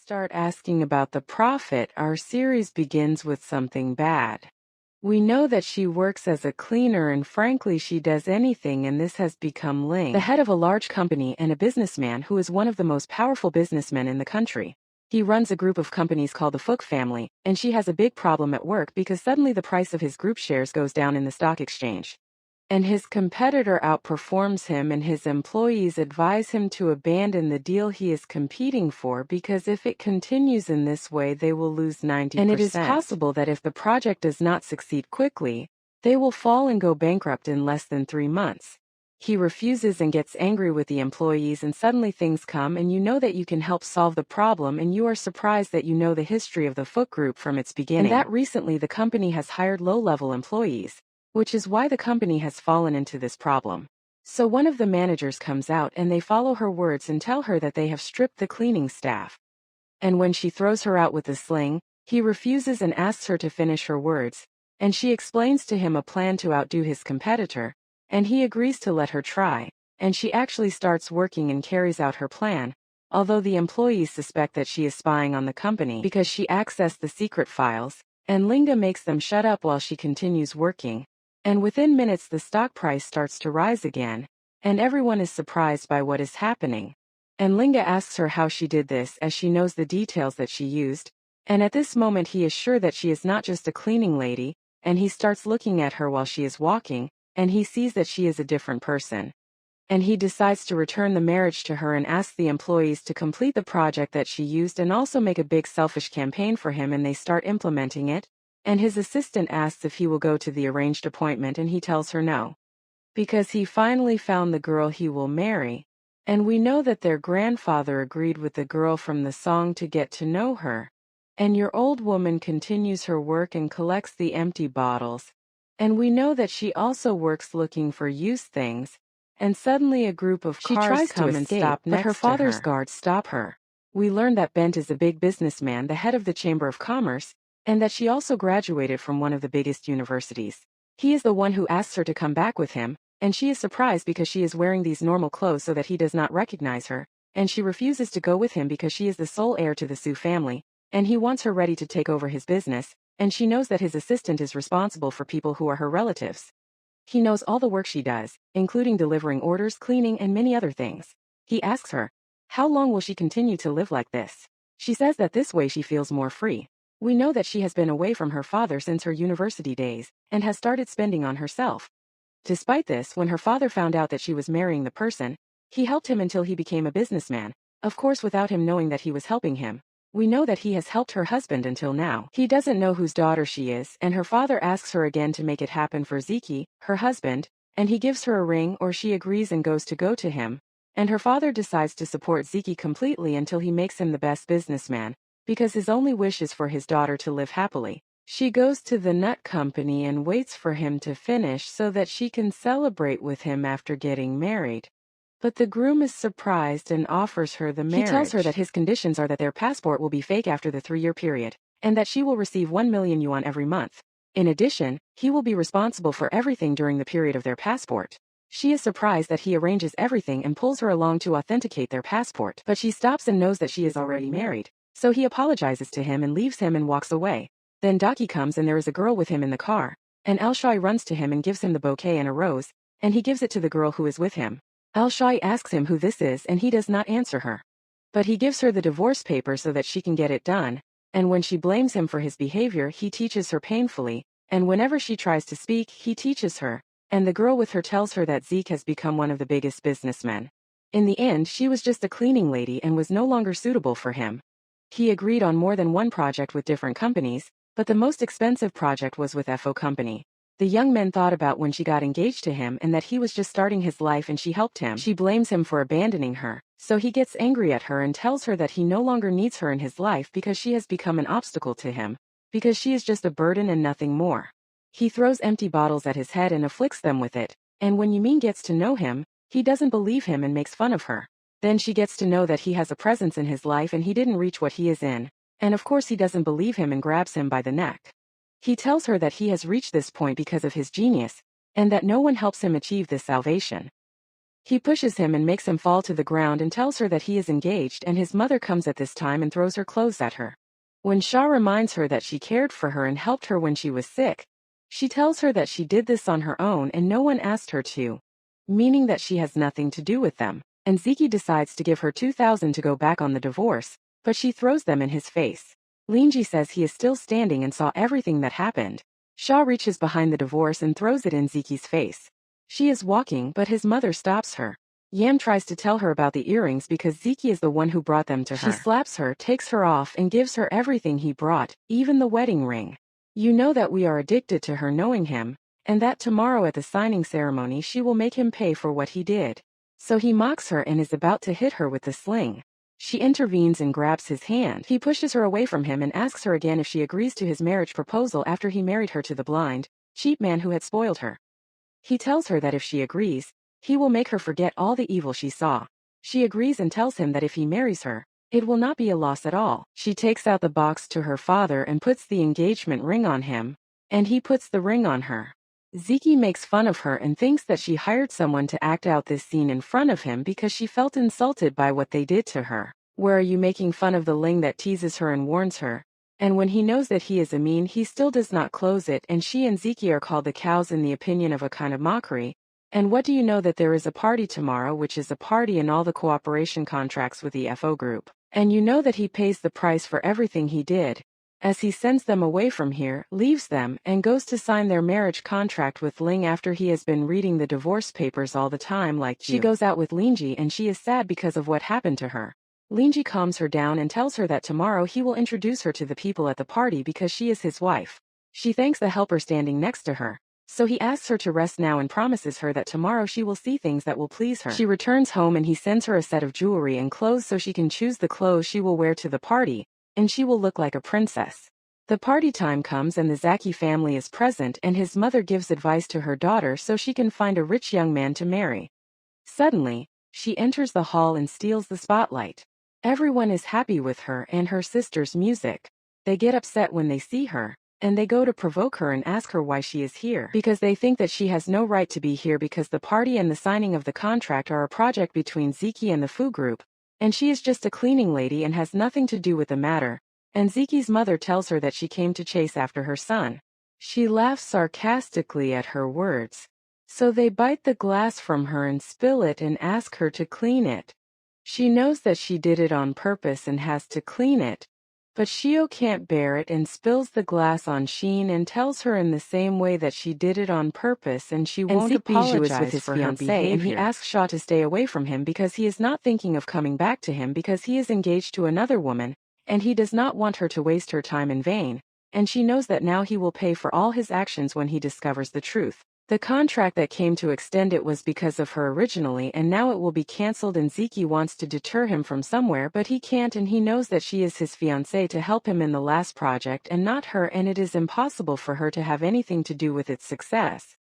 Start asking about the prophet, our series begins with something bad. We know that she works as a cleaner and frankly she does anything, and this has become Ling, the head of a large company and a businessman who is one of the most powerful businessmen in the country. He runs a group of companies called the Fook family, and she has a big problem at work because suddenly the price of his group shares goes down in the stock exchange. And his competitor outperforms him, and his employees advise him to abandon the deal he is competing for because if it continues in this way they will lose 90%. And it is possible that if the project does not succeed quickly, they will fall and go bankrupt in less than 3 months. He refuses and gets angry with the employees, and suddenly things come and you know that you can help solve the problem, and you are surprised that you know the history of the Fook Group from its beginning. And that recently the company has hired low-level employees, which is why the company has fallen into this problem. So one of the managers comes out and they follow her words and tell her that they have stripped the cleaning staff. And when she throws her out with the sling, he refuses and asks her to finish her words, and she explains to him a plan to outdo his competitor, and he agrees to let her try, and she actually starts working and carries out her plan, although the employees suspect that she is spying on the company because she accessed the secret files, and Linga makes them shut up while she continues working. And within minutes the stock price starts to rise again, and everyone is surprised by what is happening. And Linga asks her how she did this as she knows the details that she used, and at this moment he is sure that she is not just a cleaning lady, and he starts looking at her while she is walking, and he sees that she is a different person. And he decides to return the marriage to her and asks the employees to complete the project that she used and also make a big selfish campaign for him, and they start implementing it. And his assistant asks if he will go to the arranged appointment, and he tells her no, because he finally found the girl he will marry, and we know that their grandfather agreed with the girl from the song to get to know her. And your old woman continues her work and collects the empty bottles, and we know that she also works looking for used things, and suddenly a group of cars come and stop next to her, but her father's guards stop her. We learn that Bent is a big businessman, the head of the Chamber of Commerce, and that she also graduated from one of the biggest universities. He is the one who asks her to come back with him, and she is surprised because she is wearing these normal clothes so that he does not recognize her, and she refuses to go with him because she is the sole heir to the Su family, and he wants her ready to take over his business, and she knows that his assistant is responsible for people who are her relatives. He knows all the work she does, including delivering orders, cleaning, and many other things. He asks her, how long will she continue to live like this? She says that this way she feels more free. We know that she has been away from her father since her university days, and has started spending on herself. Despite this, when her father found out that she was marrying the person, he helped him until he became a businessman, of course without him knowing that he was helping him. We know that he has helped her husband until now. He doesn't know whose daughter she is, and her father asks her again to make it happen for Ziki, her husband, and he gives her a ring, or she agrees and goes to him, and her father decides to support Ziki completely until he makes him the best businessman, because his only wish is for his daughter to live happily. She goes to the nut company and waits for him to finish so that she can celebrate with him after getting married. But the groom is surprised and offers her the marriage. He tells her that his conditions are that their passport will be fake after the 3-year period, and that she will receive 1 million yuan every month. In addition, he will be responsible for everything during the period of their passport. She is surprised that he arranges everything and pulls her along to authenticate their passport, but she stops and knows that she is already married. So he apologizes to him and leaves him and walks away. Then Daki comes and there is a girl with him in the car, and Al-Shai runs to him and gives him the bouquet and a rose, and he gives it to the girl who is with him. Al-Shai asks him who this is and he does not answer her. But he gives her the divorce paper so that she can get it done, and when she blames him for his behavior he teaches her painfully, and whenever she tries to speak he teaches her, and the girl with her tells her that Zeke has become one of the biggest businessmen. In the end she was just a cleaning lady and was no longer suitable for him. He agreed on more than one project with different companies, but the most expensive project was with FO Company. The young men thought about when she got engaged to him and that he was just starting his life and she helped him. She blames him for abandoning her, so he gets angry at her and tells her that he no longer needs her in his life because she has become an obstacle to him, because she is just a burden and nothing more. He throws empty bottles at his head and afflicts them with it, and when Yumin gets to know him, he doesn't believe him and makes fun of her. Then she gets to know that he has a presence in his life and he didn't reach what he is in, and of course he doesn't believe him and grabs him by the neck. He tells her that he has reached this point because of his genius, and that no one helps him achieve this salvation. He pushes him and makes him fall to the ground and tells her that he is engaged, and his mother comes at this time and throws her clothes at her. When Shaw reminds her that she cared for her and helped her when she was sick, she tells her that she did this on her own and no one asked her to, meaning that she has nothing to do with them, and Zeke decides to give her $2,000 to go back on the divorce, but she throws them in his face. Linji says he is still standing and saw everything that happened. Shaw reaches behind the divorce and throws it in Zeke's face. She is walking, but his mother stops her. Yam tries to tell her about the earrings because Zeke is the one who brought them to her. She slaps her, takes her off, and gives her everything he brought, even the wedding ring. You know that we are addicted to her knowing him, and that tomorrow at the signing ceremony she will make him pay for what he did. So he mocks her and is about to hit her with the sling. She intervenes and grabs his hand. He pushes her away from him and asks her again if she agrees to his marriage proposal after he married her to the blind, cheap man who had spoiled her. He tells her that if she agrees, he will make her forget all the evil she saw. She agrees and tells him that if he marries her, it will not be a loss at all. She takes out the box to her father and puts the engagement ring on him, and he puts the ring on her. Zeke makes fun of her and thinks that she hired someone to act out this scene in front of him because she felt insulted by what they did to her. Where are you making fun of the Ling that teases her and warns her? And when he knows that he is a mean, he still does not close it, and she and Zeke are called the cows in the opinion of a kind of mockery. And what do you know that there is a party tomorrow, which is a party in all the cooperation contracts with the FO group. And you know that he pays the price for everything he did, as he sends them away from here, leaves them, and goes to sign their marriage contract with Ling after he has been reading the divorce papers all the time like you. She goes out with Linji and she is sad because of what happened to her. Linji calms her down and tells her that tomorrow he will introduce her to the people at the party because she is his wife. She thanks the helper standing next to her. So he asks her to rest now and promises her that tomorrow she will see things that will please her. She returns home and he sends her a set of jewelry and clothes so she can choose the clothes she will wear to the party, and she will look like a princess. The party time comes and the Zaki family is present and his mother gives advice to her daughter so she can find a rich young man to marry. Suddenly, she enters the hall and steals the spotlight. Everyone is happy with her and her sister's music. They get upset when they see her, and they go to provoke her and ask her why she is here, because they think that she has no right to be here because the party and the signing of the contract are a project between Zeke and the Fu group, and she is just a cleaning lady and has nothing to do with the matter, and Zeke's mother tells her that she came to chase after her son. She laughs sarcastically at her words. So they bite the glass from her and spill it and ask her to clean it. She knows that she did it on purpose and has to clean it, but Shio can't bear it and spills the glass on Sheen and tells her in the same way that she did it on purpose and she won't apologize with his fiancé, and he asks Shaw to stay away from him because he is not thinking of coming back to him because he is engaged to another woman, and he does not want her to waste her time in vain, and she knows that now he will pay for all his actions when he discovers the truth. The contract that came to extend it was because of her originally, and now it will be cancelled, and Zeke wants to deter him from somewhere but he can't, and he knows that she is his fiancée to help him in the last project and not her, and it is impossible for her to have anything to do with its success.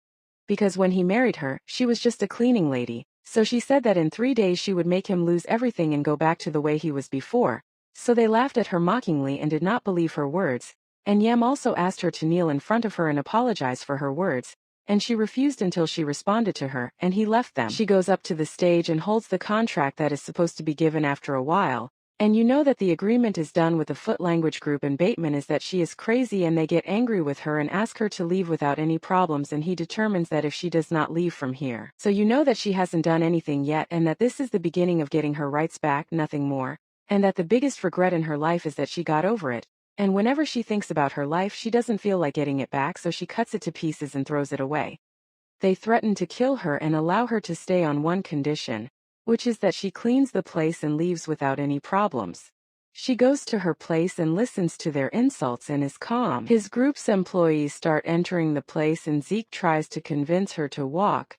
Because when he married her, she was just a cleaning lady, so she said that in 3 days she would make him lose everything and go back to the way he was before. So they laughed at her mockingly and did not believe her words, and Yam also asked her to kneel in front of her and apologize for her words, and she refused until she responded to her, and he left them. She goes up to the stage and holds the contract that is supposed to be given after a while, and you know that the agreement is done with the Foot Language Group, and Bateman is that she is crazy and they get angry with her and ask her to leave without any problems, and he determines that if she does not leave from here. So you know that she hasn't done anything yet and that this is the beginning of getting her rights back, nothing more, and that the biggest regret in her life is that she got over it. And whenever she thinks about her life, she doesn't feel like getting it back, so she cuts it to pieces and throws it away. They threaten to kill her and allow her to stay on one condition, which is that she cleans the place and leaves without any problems. She goes to her place and listens to their insults and is calm. His group's employees start entering the place and Zeke tries to convince her to walk,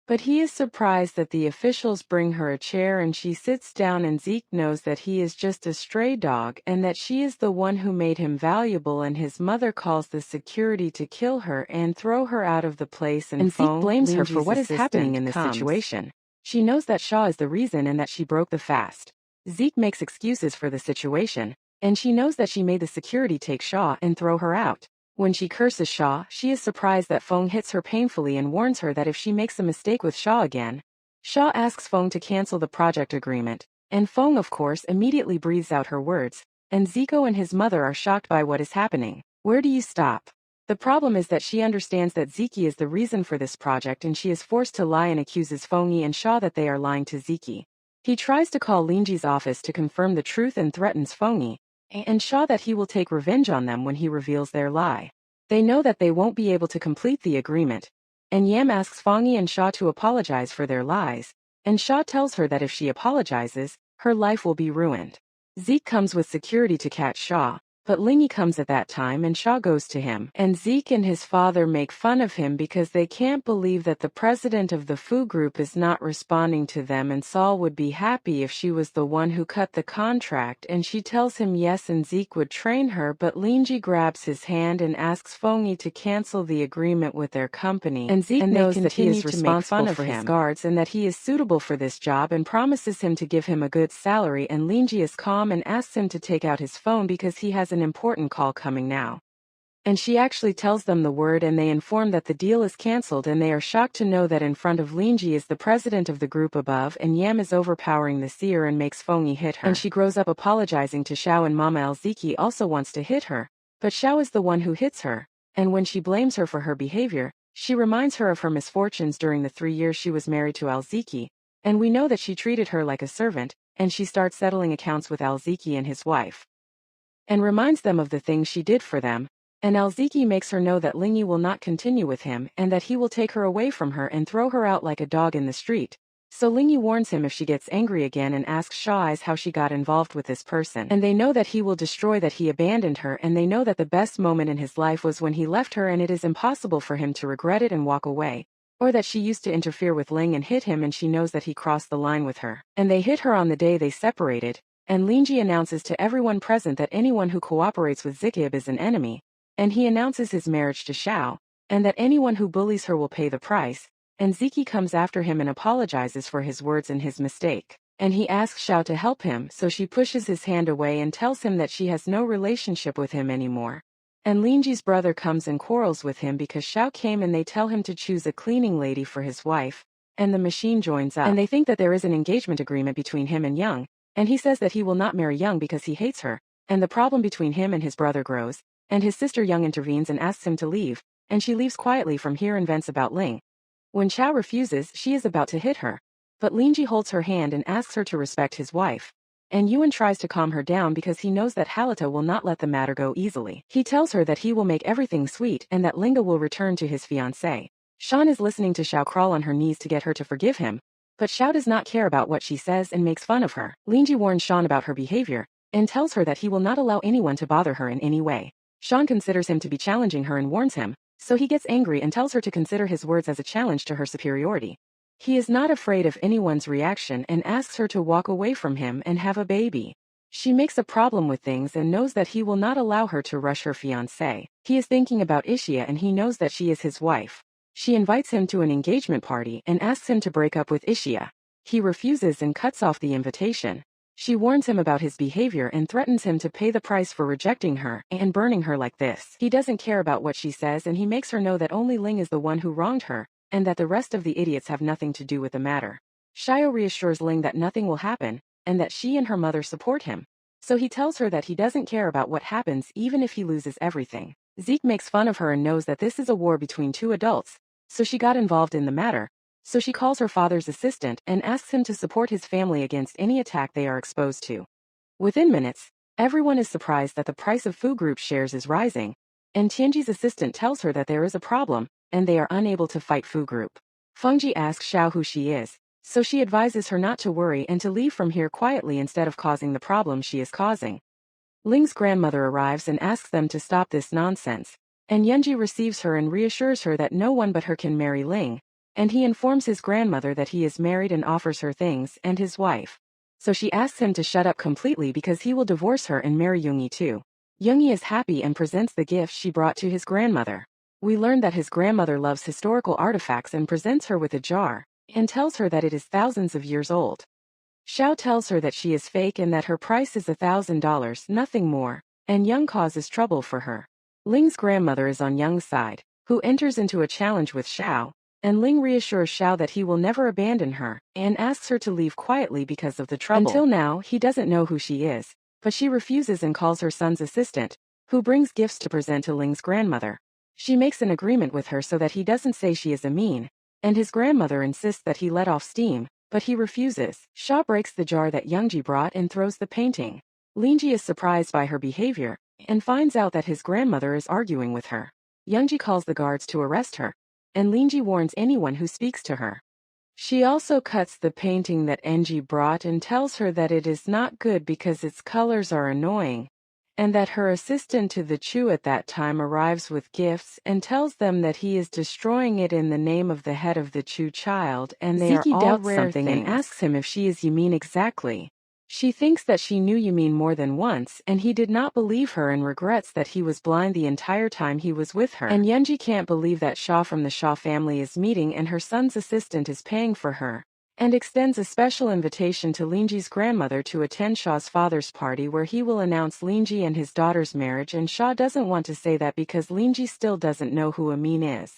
but he is surprised that the officials bring her a chair and she sits down, and Zeke knows that he is just a stray dog and that she is the one who made him valuable, and his mother calls the security to kill her and throw her out of the place, and Zeke blames her for what is happening in this situation. She knows that Shaw is the reason and that she broke the fast. Zeke makes excuses for the situation, and she knows that she made the security take Shaw and throw her out. When she curses Shaw, she is surprised that Feng hits her painfully and warns her that if she makes a mistake with Shaw again, Shaw asks Feng to cancel the project agreement, and Feng of course immediately breathes out her words, and Zico and his mother are shocked by what is happening. Where do you stop? The problem is that she understands that Ziki is the reason for this project and she is forced to lie and accuses Fengyi and Shaw that they are lying to Ziki. He tries to call Lingji's office to confirm the truth and threatens Fengyi and Shaw that he will take revenge on them when he reveals their lie. They know that they won't be able to complete the agreement, and Yam asks Fengyi and Shaw to apologize for their lies, and Shaw tells her that if she apologizes, her life will be ruined. Zeke comes with security to catch Shaw, but Lingyi comes at that time and Shaw goes to him, and Zeke and his father make fun of him because they can't believe that the president of the Fu Group is not responding to them, and Saul would be happy if she was the one who cut the contract, and she tells him yes and Zeke would train her, but Lingyi grabs his hand and asks Fengyi to cancel the agreement with their company, and Zeke knows that he is responsible for his guards and that he is suitable for this job and promises him to give him a good salary, and Lingyi is calm and asks him to take out his phone because he has an important call coming now. And she actually tells them the word and they inform that the deal is cancelled, and they are shocked to know that in front of Lingyi is the president of the group above, and Yam is overpowering the seer and makes Fengyi hit her. And she grows up apologizing to Xiao, and Mama Elziki also wants to hit her, but Xiao is the one who hits her, and when she blames her for her behavior, she reminds her of her misfortunes during the 3 years she was married to Elziki, and we know that she treated her like a servant, and she starts settling accounts with Elziki and his wife, and reminds them of the things she did for them, and Elziki makes her know that Lingyi will not continue with him and that he will take her away from her and throw her out like a dog in the street. So Lingyi warns him if she gets angry again and asks Shaw how she got involved with this person, and they know that he will destroy that he abandoned her, and they know that the best moment in his life was when he left her, and it is impossible for him to regret it and walk away, or that she used to interfere with Ling and hit him, and she knows that he crossed the line with her, and they hit her on the day they separated, and Lingyi announces to everyone present that anyone who cooperates with Zikib is an enemy, and he announces his marriage to Xiao, and that anyone who bullies her will pay the price, and Ziki comes after him and apologizes for his words and his mistake, and he asks Xiao to help him, so she pushes his hand away and tells him that she has no relationship with him anymore. And Lingji's brother comes and quarrels with him because Xiao came, and they tell him to choose a cleaning lady for his wife, and the machine joins up, and they think that there is an engagement agreement between him and Young, and he says that he will not marry Young because he hates her, and the problem between him and his brother grows, and his sister Young intervenes and asks him to leave, and she leaves quietly from here and vents about Ling. When Chao refuses, she is about to hit her, but Lingji holds her hand and asks her to respect his wife, and Yuan tries to calm her down because he knows that Halita will not let the matter go easily. He tells her that he will make everything sweet and that Linga will return to his fiancé. Shan is listening to Xiao crawl on her knees to get her to forgive him, but Xiao does not care about what she says and makes fun of her. Lingji warns Shan about her behavior, and tells her that he will not allow anyone to bother her in any way. Shan considers him to be challenging her and warns him, so he gets angry and tells her to consider his words as a challenge to her superiority. He is not afraid of anyone's reaction and asks her to walk away from him and have a baby. She makes a problem with things and knows that he will not allow her to rush her fiancé. He is thinking about Ishia and he knows that she is his wife. She invites him to an engagement party and asks him to break up with Ishia. He refuses and cuts off the invitation. She warns him about his behavior and threatens him to pay the price for rejecting her and burning her like this. He doesn't care about what she says, and he makes her know that only Ling is the one who wronged her, and that the rest of the idiots have nothing to do with the matter. Xiao reassures Ling that nothing will happen, and that she and her mother support him. So he tells her that he doesn't care about what happens even if he loses everything. Zeke makes fun of her and knows that this is a war between two adults, so she got involved in the matter. So she calls her father's assistant and asks him to support his family against any attack they are exposed to. Within minutes, everyone is surprised that the price of Fu Group shares is rising, and Tianji's assistant tells her that there is a problem, and they are unable to fight Fu Group. Fengji asks Xiao who she is, so she advises her not to worry and to leave from here quietly instead of causing the problem she is causing. Ling's grandmother arrives and asks them to stop this nonsense, and Yanji receives her and reassures her that no one but her can marry Ling, and he informs his grandmother that he is married and offers her things and his wife. So she asks him to shut up completely because he will divorce her and marry Yoongi too. Yoongi is happy and presents the gift she brought to his grandmother. We learn that his grandmother loves historical artifacts and presents her with a jar, and tells her that it is thousands of years old. Xiao tells her that she is fake and that her price is $1,000, nothing more, and Young causes trouble for her. Ling's grandmother is on Young's side, who enters into a challenge with Xiao, And Ling reassures Xiao that he will never abandon her, and asks her to leave quietly because of the trouble. Until now, he doesn't know who she is, but she refuses and calls her son's assistant, who brings gifts to present to Ling's grandmother. She makes an agreement with her so that he doesn't say she is a mean, and his grandmother insists that he let off steam, but he refuses. Xiao breaks the jar that Youngji brought and throws the painting. Lingji is surprised by her behavior, and finds out that his grandmother is arguing with her. Youngji calls the guards to arrest her, and Lingji warns anyone who speaks to her. She also cuts the painting that Enji brought and tells her that it is not good because its colors are annoying, and that her assistant to the Chu at that time arrives with gifts and tells them that he is destroying it in the name of the head of the Chu child, and they are all rare things, and asks him if she is Yumin exactly. She thinks that she knew Yumin more than once, and he did not believe her and regrets that he was blind the entire time he was with her. And Yunji can't believe that Shaw from the Shaw family is meeting and her son's assistant is paying for her, and extends a special invitation to Lingji's grandmother to attend Shaw's father's party where he will announce Lingji and his daughter's marriage, and Shaw doesn't want to say that because Lingji still doesn't know who Amin is.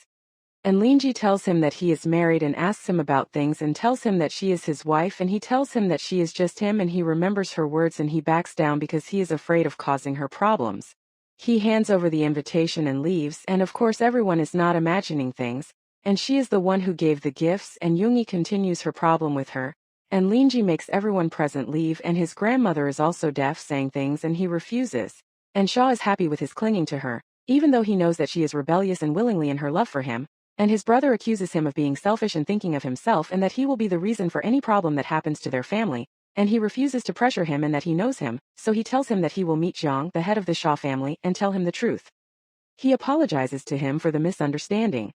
And Lingji tells him that he is married and asks him about things and tells him that she is his wife, and he tells him that she is just him, and he remembers her words and he backs down because he is afraid of causing her problems. He hands over the invitation and leaves, and of course everyone is not imagining things, and she is the one who gave the gifts, and Yoongi continues her problem with her, and Lingji makes everyone present leave, and his grandmother is also deaf, saying things, and he refuses. And Shaw is happy with his clinging to her, even though he knows that she is rebellious and willingly in her love for him, and his brother accuses him of being selfish and thinking of himself and that he will be the reason for any problem that happens to their family, and he refuses to pressure him and that he knows him, so he tells him that he will meet Jiang, the head of the Shaw family, and tell him the truth. He apologizes to him for the misunderstanding.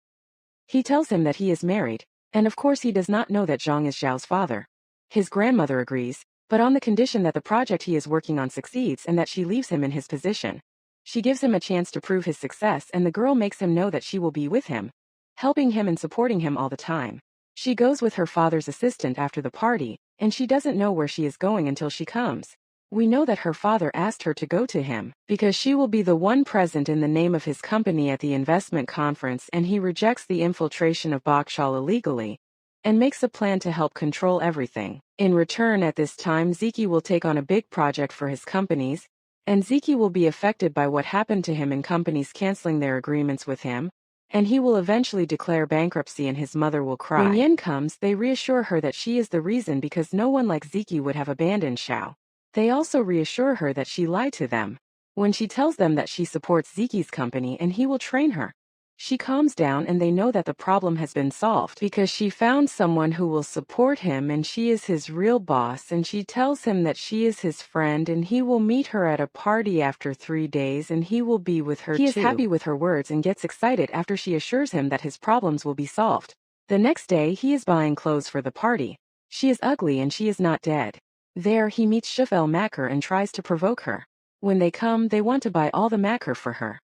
He tells him that he is married, and of course he does not know that Zhang is Zhao's father. His grandmother agrees, but on the condition that the project he is working on succeeds and that she leaves him in his position. She gives him a chance to prove his success, and the girl makes him know that she will be with him, helping him and supporting him all the time. She goes with her father's assistant after the party, and she doesn't know where she is going until she comes. We know that her father asked her to go to him, because she will be the one present in the name of his company at the investment conference, and he rejects the infiltration of Bakshal illegally, and makes a plan to help control everything. In return, at this time Ziki will take on a big project for his companies, and Ziki will be affected by what happened to him in companies canceling their agreements with him, and he will eventually declare bankruptcy and his mother will cry. When Yin comes, they reassure her that she is the reason because no one like Ziki would have abandoned Xiao. They also reassure her that she lied to them when she tells them that she supports Ziki's company and he will train her. She calms down and they know that the problem has been solved because she found someone who will support him and she is his real boss, and she tells him that she is his friend and he will meet her at a party after 3 days and he will be with her too. He is happy with her words and gets excited after she assures him that his problems will be solved. The next day he is buying clothes for the party. She is ugly and she is not dead. There he meets Shufel Macker and tries to provoke her. When they come, they want to buy all the Macker for her.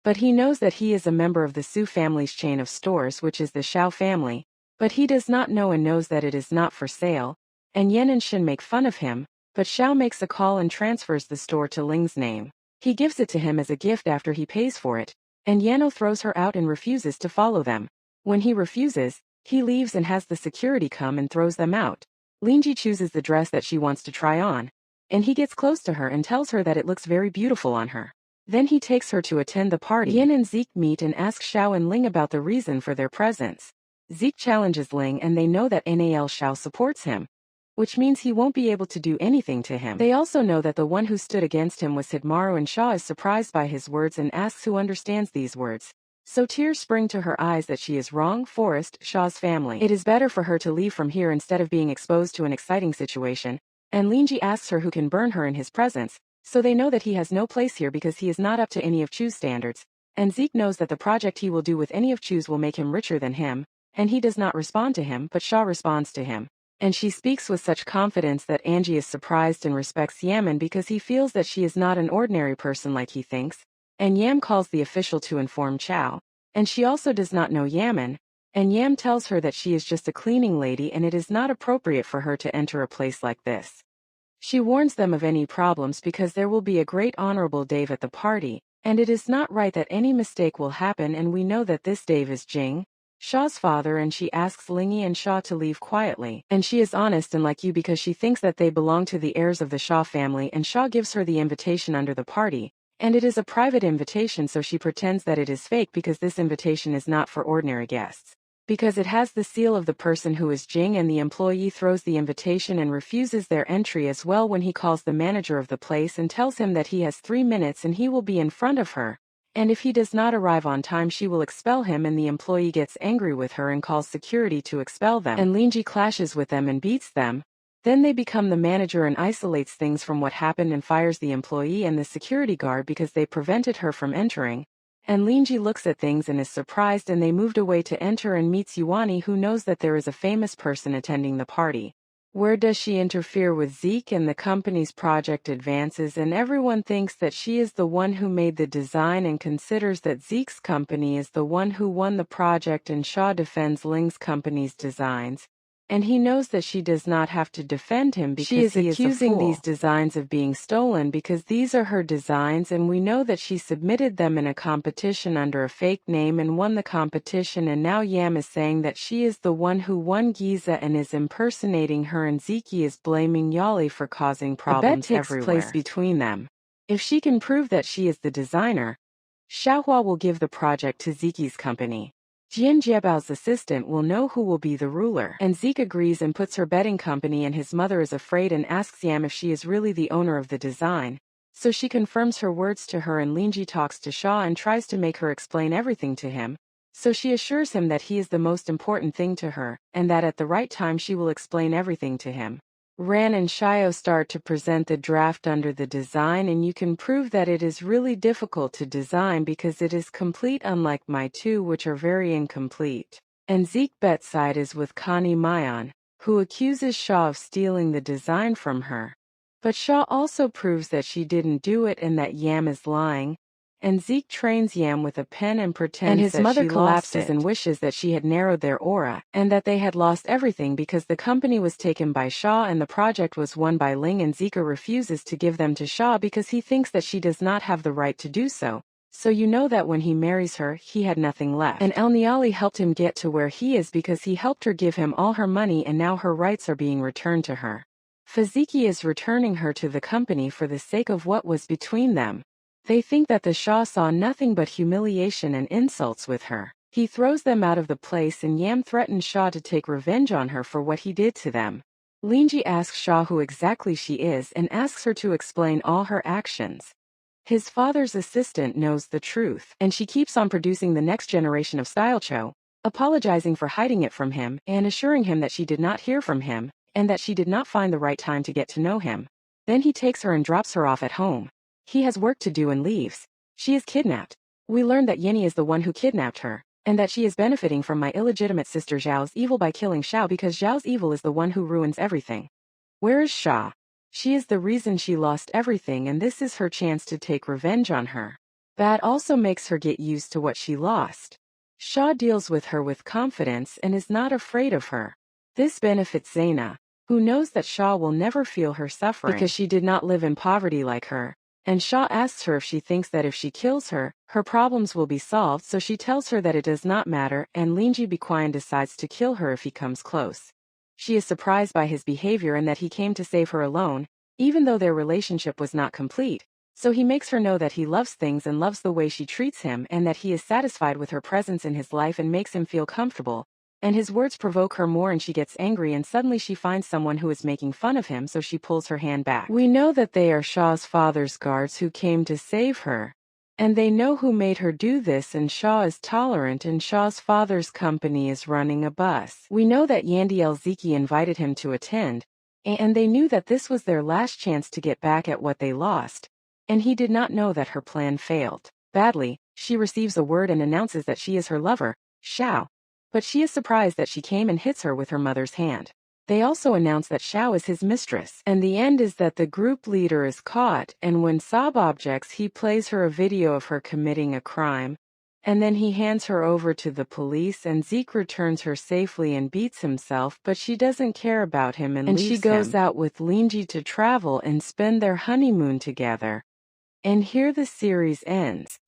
But he knows that he is a member of the Su family's chain of stores, which is the Xiao family, but he does not know and knows that it is not for sale, and Yen and Shin make fun of him, but Xiao makes a call and transfers the store to Ling's name. He gives it to him as a gift after he pays for it, and Yano throws her out and refuses to follow them. When he refuses, he leaves and has the security come and throws them out. Lingji chooses the dress that she wants to try on, and he gets close to her and tells her that it looks very beautiful on her. Then he takes her to attend the party. Yin and Zeke meet and ask Xiao and Ling about the reason for their presence. Zeke challenges Ling and they know that Nal Xiao supports him, which means he won't be able to do anything to him. They also know that the one who stood against him was Hidmaru, and Shaw is surprised by his words and asks who understands these words. So tears spring to her eyes that she is wrong. Forest, Shaw's family. It is better for her to leave from here instead of being exposed to an exciting situation, and Lingji asks her who can burn her in his presence. So they know that he has no place here because he is not up to any of Chu's standards, and Zeke knows that the project he will do with any of Chu's will make him richer than him, and he does not respond to him, but Shaw responds to him. And she speaks with such confidence that Angie is surprised and respects Yaman because he feels that she is not an ordinary person like he thinks, and Yam calls the official to inform Chow, and she also does not know Yaman, and Yam tells her that she is just a cleaning lady and it is not appropriate for her to enter a place like this. She warns them of any problems because there will be a great honorable Dave at the party, and it is not right that any mistake will happen, and we know that this Dave is Jing, Shaw's father, and she asks Lingy and Shaw to leave quietly. And she is honest and like you because she thinks that they belong to the heirs of the Shaw family, and Shaw gives her the invitation under the party. And it is a private invitation, so she pretends that it is fake because this invitation is not for ordinary guests. Because it has the seal of the person who is Jing, and the employee throws the invitation and refuses their entry as well when he calls the manager of the place and tells him that he has 3 minutes and he will be in front of her. And if he does not arrive on time, she will expel him, and the employee gets angry with her and calls security to expel them. And Lingy clashes with them and beats them. Then they become the manager and isolates things from what happened and fires the employee and the security guard because they prevented her from entering. And Lingy looks at things and is surprised, and they moved away to enter and meets Yuani, who knows that there is a famous person attending the party. Where does she interfere with Zeke, and the company's project advances, and everyone thinks that she is the one who made the design and considers that Zeke's company is the one who won the project, and Shaw defends Ling's company's designs. And he knows that she does not have to defend him because he is accusing these designs of being stolen because these are her designs, and we know that she submitted them in a competition under a fake name and won the competition, and now Yam is saying that she is the one who won Giza and is impersonating her, and Zeke is blaming Yali for causing problems everywhere. A bet takes place between them. If she can prove that she is the designer, Xiaohua will give the project to Zeke's company. Jian Jiebao's assistant will know who will be the ruler, and Zeke agrees and puts her betting company, and his mother is afraid and asks Yam if she is really the owner of the design. So she confirms her words to her, and Lingy talks to Shaw and tries to make her explain everything to him. So she assures him that he is the most important thing to her, and that at the right time she will explain everything to him. Ran and Shio start to present the draft under the design, and you can prove that it is really difficult to design because it is complete, unlike my two, which are very incomplete. And Zeke bet side is with Connie Mayon, who accuses Shaw of stealing the design from her. But Shaw also proves that she didn't do it and that Yam is lying. And Zeke trains Yam with a pen and pretends that his mother collapses and wishes that she had narrowed their aura, and that they had lost everything because the company was taken by Shaw and the project was won by Ling, and Zeke refuses to give them to Shaw because he thinks that she does not have the right to do so. So you know that when he marries her, he had nothing left. And El Niali helped him get to where he is because he helped her give him all her money, and now her rights are being returned to her. Faziki is returning her to the company for the sake of what was between them. They think that the Shaw saw nothing but humiliation and insults with her. He throws them out of the place, and Yam threatens Shaw to take revenge on her for what he did to them. Lingy asks Shaw who exactly she is and asks her to explain all her actions. His father's assistant knows the truth, and she keeps on producing the next generation of Style Cho, apologizing for hiding it from him and assuring him that she did not hear from him and that she did not find the right time to get to know him. Then he takes her and drops her off at home. He has work to do and leaves. She is kidnapped. We learn that Yeni is the one who kidnapped her, and that she is benefiting from my illegitimate sister Zhao's evil by killing Xiao because Zhao's evil is the one who ruins everything. Where is Xia? She is the reason she lost everything, and this is her chance to take revenge on her. That also makes her get used to what she lost. Xia deals with her with confidence and is not afraid of her. This benefits Zaina, who knows that Xia will never feel her suffering because she did not live in poverty like her. And Xia asks her if she thinks that if she kills her, her problems will be solved, so she tells her that it does not matter, and Lingy Biquian decides to kill her if he comes close. She is surprised by his behavior and that he came to save her alone, even though their relationship was not complete, so he makes her know that he loves things and loves the way she treats him, and that he is satisfied with her presence in his life and makes him feel comfortable. And his words provoke her more, and she gets angry, and suddenly she finds someone who is making fun of him, so she pulls her hand back. We know that they are Shaw's father's guards who came to save her. And they know who made her do this, and Shaw is tolerant, and Shaw's father's company is running a bus. We know that Yandi El-Ziki invited him to attend, and they knew that this was their last chance to get back at what they lost. And he did not know that her plan failed badly. She receives a word and announces that she is her lover, Xiao. But she is surprised that she came and hits her with her mother's hand. They also announce that Xiao is his mistress, and the end is that the group leader is caught, and when Saab objects, he plays her a video of her committing a crime, and then he hands her over to the police, and Zeke returns her safely and beats himself, but she doesn't care about him and leaves him. She goes out with Lingy to travel and spend their honeymoon together. And here the series ends.